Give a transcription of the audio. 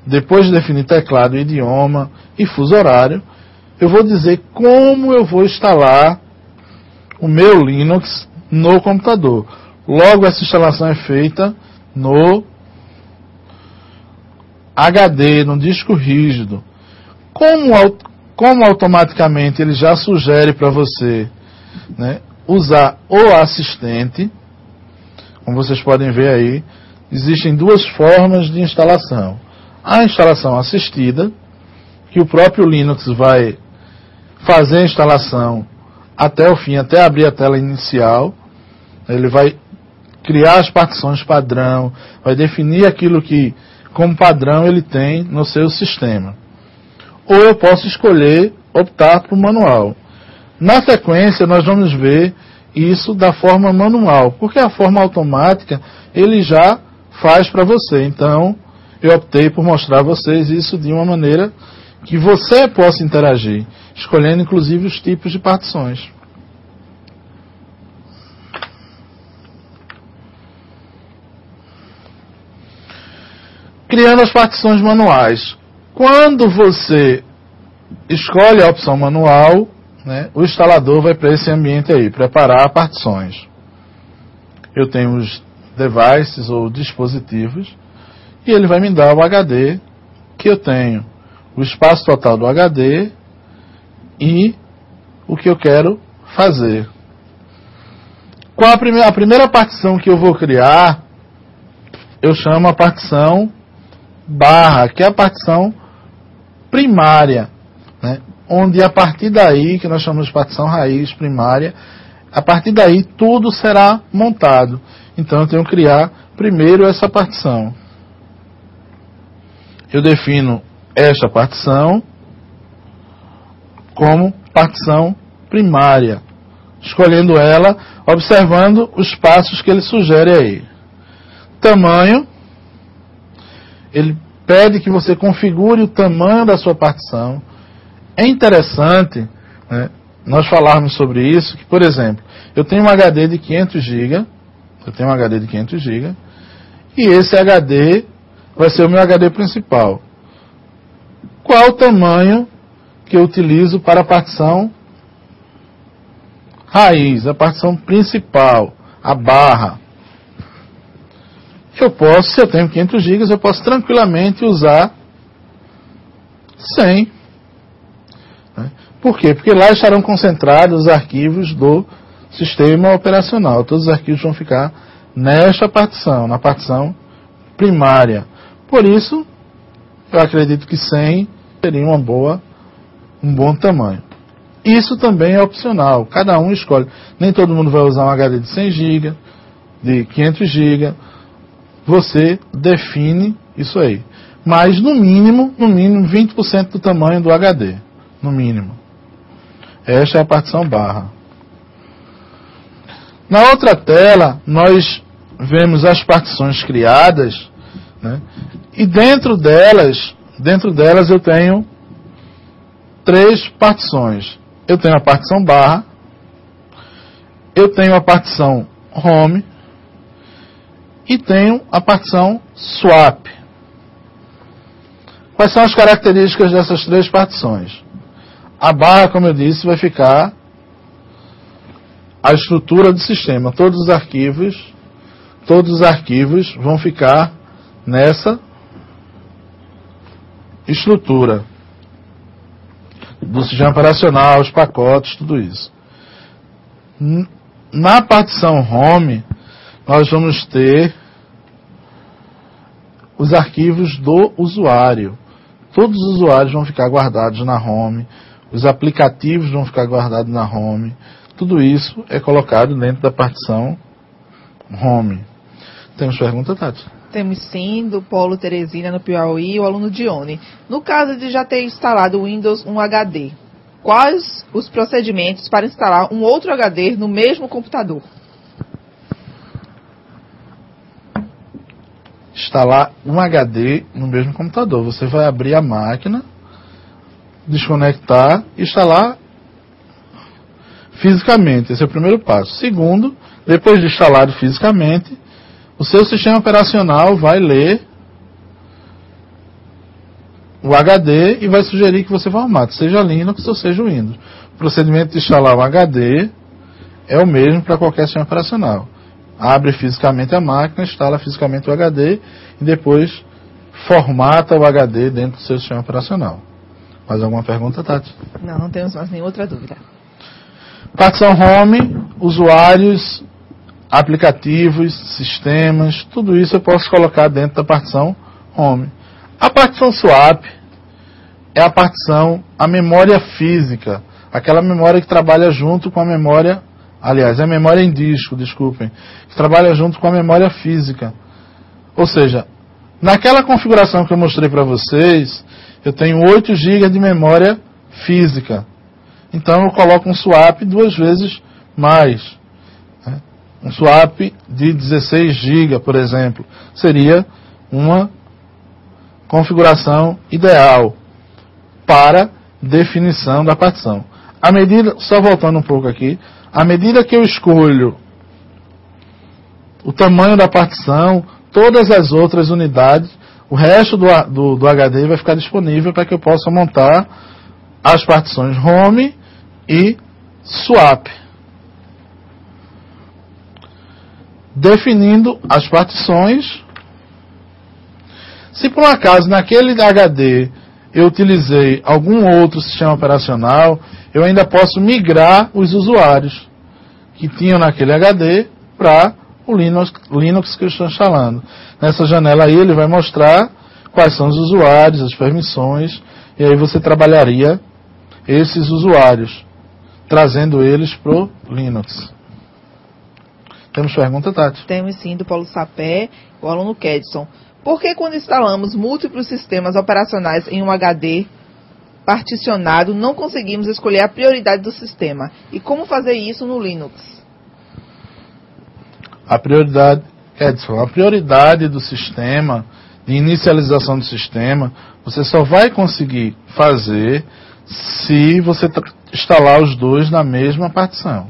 depois de definir teclado, idioma e fuso horário, eu vou dizer como eu vou instalar o meu Linux no computador. Logo, essa instalação é feita no HD, no disco rígido. Como automaticamente ele já sugere para você, né, usar o assistente, como vocês podem ver aí, existem duas formas de instalação. A instalação assistida, que o próprio Linux vai fazer a instalação até o fim, até abrir a tela inicial. Ele vai criar as partições padrão, vai definir aquilo que, como padrão, ele tem no seu sistema. Ou eu posso escolher optar por manual. Na sequência, nós vamos ver isso da forma manual, porque a forma automática ele já faz para você. Então, eu optei por mostrar a vocês isso de uma maneira que você possa interagir, escolhendo inclusive os tipos de partições. Criando as partições manuais. Quando você escolhe a opção manual, né, o instalador vai para esse ambiente aí, preparar partições. Eu tenho os devices ou dispositivos e ele vai me dar o HD que eu tenho, o espaço total do HD e o que eu quero fazer. Qual a primeira partição que eu vou criar, eu chamo a partição barra, que é a partição primária, né? Onde a partir daí, que nós chamamos de partição raiz primária, a partir daí tudo será montado. Então eu tenho que criar primeiro essa partição. Eu defino esta partição como partição primária, escolhendo ela, observando os passos que ele sugere aí. Tamanho, ele pede que você configure o tamanho da sua partição. É interessante, né, nós falarmos sobre isso, que, por exemplo, eu tenho um HD de 500 GB, e esse HD vai ser o meu HD principal. Qual o tamanho que eu utilizo para a partição raiz, a partição principal, a barra? Eu posso, se eu tenho 500 GB, eu posso tranquilamente usar 100. Né? Por quê? Porque lá estarão concentrados os arquivos do sistema operacional. Todos os arquivos vão ficar nesta partição, na partição primária. Por isso, eu acredito que 100 seria um bom tamanho. Isso também é opcional. Cada um escolhe. Nem todo mundo vai usar um HD de 100 GB, de 500 GB. Você define isso aí. Mas, no mínimo 20% do tamanho do HD. No mínimo. Esta é a partição barra. Na outra tela, nós vemos as partições criadas, né? E dentro delas eu tenho 3 partições. Eu tenho a partição barra, eu tenho a partição home e tenho a partição swap. Quais são as características dessas 3 partições? A barra, como eu disse, vai ficar a estrutura do sistema. Todos os arquivos vão ficar nessa estrutura do sistema operacional, os pacotes, tudo isso. Na partição home, nós vamos ter os arquivos do usuário. Todos os usuários vão ficar guardados na home, os aplicativos vão ficar guardados na home. Tudo isso é colocado dentro da partição home. Temos pergunta, Tati? Temos sim, do Paulo Teresina, no Piauí, o aluno Dione. No caso de já ter instalado o Windows 1 HD, quais os procedimentos para instalar um outro HD no mesmo computador? Instalar um HD no mesmo computador. Você vai abrir a máquina, desconectar e instalar fisicamente. Esse é o primeiro passo. Segundo, depois de instalado fisicamente, o seu sistema operacional vai ler o HD e vai sugerir que você formate, seja Linux ou seja o Windows. O procedimento de instalar o HD é o mesmo para qualquer sistema operacional. Abre fisicamente a máquina, instala fisicamente o HD e depois formata o HD dentro do seu sistema operacional. Mais alguma pergunta, Tati? Não temos mais nenhuma outra dúvida. Partição Home, usuários, aplicativos, sistemas, tudo isso eu posso colocar dentro da partição Home. A partição Swap é a partição, a memória física, aquela memória que trabalha junto com a memória, aliás, é a memória em disco, desculpem, que trabalha junto com a memória física. Ou seja, naquela configuração que eu mostrei para vocês, eu tenho 8 GB de memória física. Então eu coloco um swap 2 vezes mais. Um swap de 16 GB, por exemplo, seria uma configuração ideal para definição da partição. À medida, só voltando um pouco aqui, à medida que eu escolho o tamanho da partição, todas as outras unidades, o resto do HD vai ficar disponível para que eu possa montar as partições Home e Swap. Definindo as partições, se por um acaso naquele HD eu utilizei algum outro sistema operacional, eu ainda posso migrar os usuários que tinham naquele HD para o Linux que eu estou instalando. Nessa janela aí ele vai mostrar quais são os usuários, as permissões, e aí você trabalharia esses usuários, trazendo eles para o Linux. Temos pergunta, Tati? Temos sim, do Paulo Sapé, o aluno Kedson. Por que quando instalamos múltiplos sistemas operacionais em um HD particionado, não conseguimos escolher a prioridade do sistema? E como fazer isso no Linux? A prioridade, Edson, a prioridade do sistema, de inicialização do sistema, você só vai conseguir fazer se você instalar os dois na mesma partição.